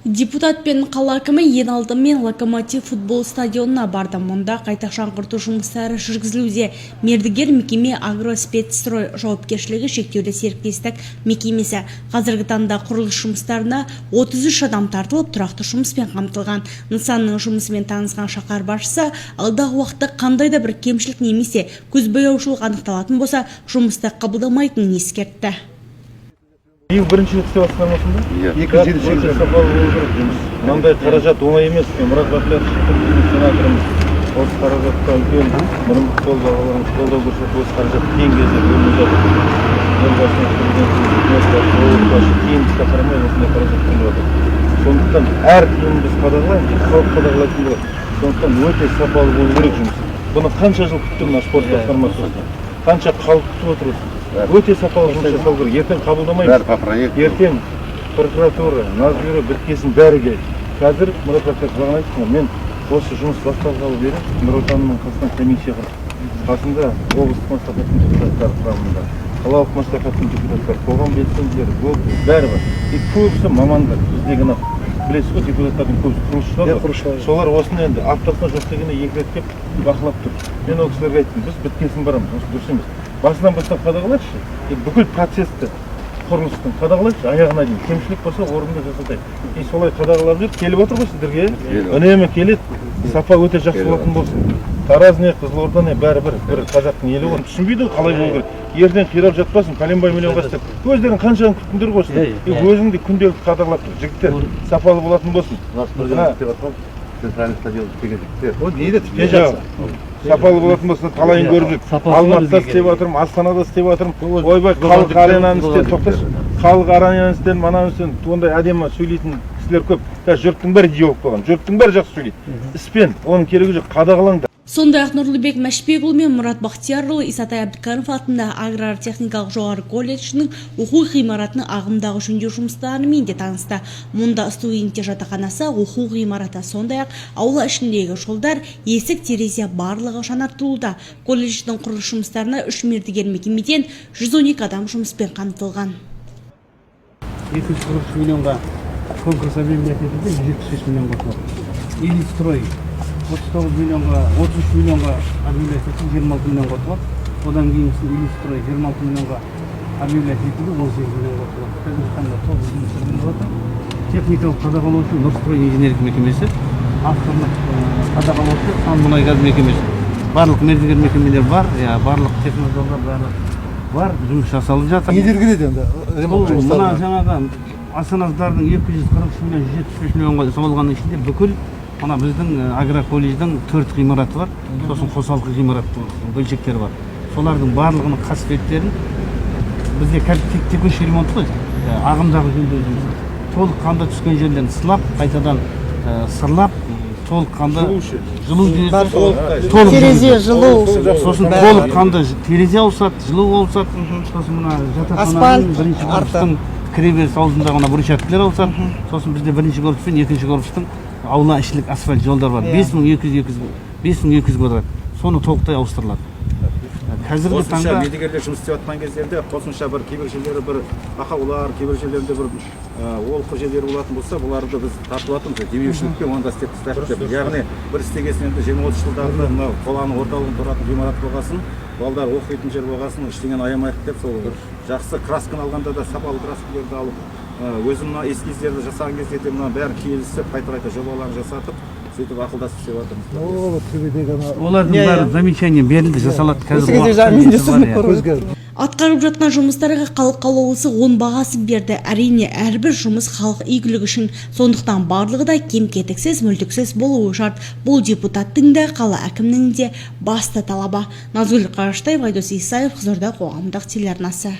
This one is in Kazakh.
Депутат пен қала әкімі ең алдымен Локомотив футбол стадионына барды. Мұнда қайта жаңғырту жұмыстары жүргізілуде. Мердігер мекеме Агроспецстрой жауапкершілігі шектеулі серіктестік мекемесі. Қазіргі таңда құрылыс жұмыстарына 33 адам тартылып, тұрақты жұмыспен қамтылған. Нысанның жұмысымен танысқан шаһар басшысы алдағы уақытта қандай да бір кемшілік немесе көзбояушылық анықталатын болса, жұмысты қабылдамайтынын ескертті. Ең бірінші рет істеп жатсыңдар ма осында? Екінші сапалы болу керек жұмыс. Мынандай қаражат оңай емес. Мұрат Бақтияр сенаторымыз осы қаражатқа үлкен бұрынғы қолдағыларымыз қолдау көрсетіп осы қаражат кейін кезде бөлініп жатыр. Елбасының президентінің кейін шақырмай осындай қаражат бөлініп жатыр. Сондықтан әр тиын біз қадағалаймыз, халық қадағалайтын болады. Сондықтан өте сапалы болу керек жұмыс. Бұны қанша жыл күттік мына спорт басқармасы, қанша халық күтіп отыр. Өте сапалы жұмыс жасау керек. Ертең қабылдамаймыз. Ертең прокуратура, Назбюро біткесін бәрі керек. Қазір Мұрат Бақтияр бағана айтты, мен осы жұмыс басталғалы бері Нұр Отанның қасынан комиссия құрдық. Қасында облыстық мәслихаттың депутаттары құрамында, қалалық мәслихаттың депутаттары, қоғам белсенділері, бәрі бар. Көбісі мамандар. Біздегі білесіз ғой, депутаттардың көбісі құрылысшылар. Солар осыны енді аптасына жоқ дегенде 2 рет келіп бақылап тұр. Мен ол кісілерге айттым, біз біткесін барамыз, осы дұрыс емес. Басынан бастап қадағалайықшы, бүкіл процесті құрылыстың қадағалайықшы, аяғына дейін. Кемшілік болса орында жасатайық. Солай қадағалап жүріп келіп отыр ғой сіздерге. Үнемі келеді, сапа өте жақсы болатын болсын. Тараз не, Қызылорда не, бәрі бір қазақтың елі ғой. Түсінбейді қалай болу керек. Ертең қирап жатпасын, пәленбай миллионға істеп. Өздерің қаншаны күттіңдер ғой осында. Өзің де күнделікті қадағалап тұр. Жігіттер сапалы болатын болсын. Сапалы болатын болса талайын көріп жүр. Алматыда істеп жатырмын, Астанада істеп жатырмын. Ойбай, халық аренаны істеп, тоқташы. Халық аренаны істеп, мананы істеп, ондай әдемі сөйлейтін кісілер көп. Жұрттың бәрі идеолог болған. Жұрттың бәрі жақсы сөйлейді. Іспен оның керегі жоқ, қадағалаңдар. Сондай-ақ Нұрлыбек Мәшбекұлы мен Мұрат Бақтиярұлы Исатай Әбдікәрімов атындағы аграр-техникалық жоғары колледжінің оқу ғимаратының ағымдағы жөндеу жұмыстарымен де танысты. Мұнда студенттер жатақханасы, оқу ғимараты, сондай-ақ аула ішіндегі жолдар, есік, терезе барлығы жаңартылуда. Колледждің құрылыс жұмыстарына 3 мердігер мекемеден 112 адам жұмыспен қамтылған. 240 миллионға конкурс объявление етілді, 176 миллион қосылды. Илистрой 39 миллионға, 33 миллионға объявление етілді, 26 миллион қосылды. Одан кейін Илистрой 26 миллионға объявление етілді, 18 миллион қосылды. Қазіргі таңда сол жұмыстармен жатыр. Техникалық қадағалаушы Нұрстрой инженерлік мекемесі, авторлық қадағалаушы Санмұнайгаз мекемесі. Барлық мердігер мекемелер бар, барлық технологиялар бәрі бар, жұмыс жасалып жатыр. Недер келеді енді ремонт жұмыстарына? Мына жаңағы астаналықтардың 243 миллион 175 миллионға салғанның ішінде бүкіл мына біздің агроколледждің 4 ғимараты бар, сосын қосалқы ғимарат бөлшектері бар. Солардың барлығының қасбеттерін бізде текущий ремонт қой, ағымдағы жөндеу жұмысы. Толыққанды түскен жерлерін сылап, қайтадан сырлап, толыққанды жылу жүйесі, терезе, жылу, сосын толыққанды терезе ауысады, жылу ауысады, сосын мына жатақхананың бірінші корпустың кіреберіс аузындағы брусчаткалар ауысады, сосын бізде бірінші корпус пен екінші корпустың аула ішілік асфальт жолдар бар. 5200 квадрат. Соны толықтай ауыстырылады. Қазіргі таңда мердігерлер жұмыс істеп жатқан кездерде қосымша бір кейбір жерлері бір ақаулар, кейбір жерлерінде бір олқы жерлері болатын болса, бұларды біз тартып жатырмыз. Демеушілікпен онда істеп тастайық деп. Яғни бір істегесін енді 20-30 жылдарда мынау қаланың орталығында тұратын ғимарат болғасын, балдар оқитын жер болғасын, ештеңені аямайық деп сол жақсы красканы алғанда да сапалы краскілерді алып, өзім мына эскиздерді жасаған кезде мына бәрін келісіп, қайта жобаларын жасатып, сөйтіп ақылдасып істеп жатырмыз. олардың бәрі замечание берілді, жасалады қазір. Атқарып жатқан жұмыстарға халық қалаулысы 10 бағасын берді. Әрине, әрбір жұмыс халық игілігі үшін, сондықтан барлығы да кем-кетіксіз, мүлтіксіз болуы шарт. Бұл депутаттың да, қала әкімнің де басты талабы. Назгүл Қараштаева, Айдос Исаев, Қызылорда қоғамдық телеарнасы.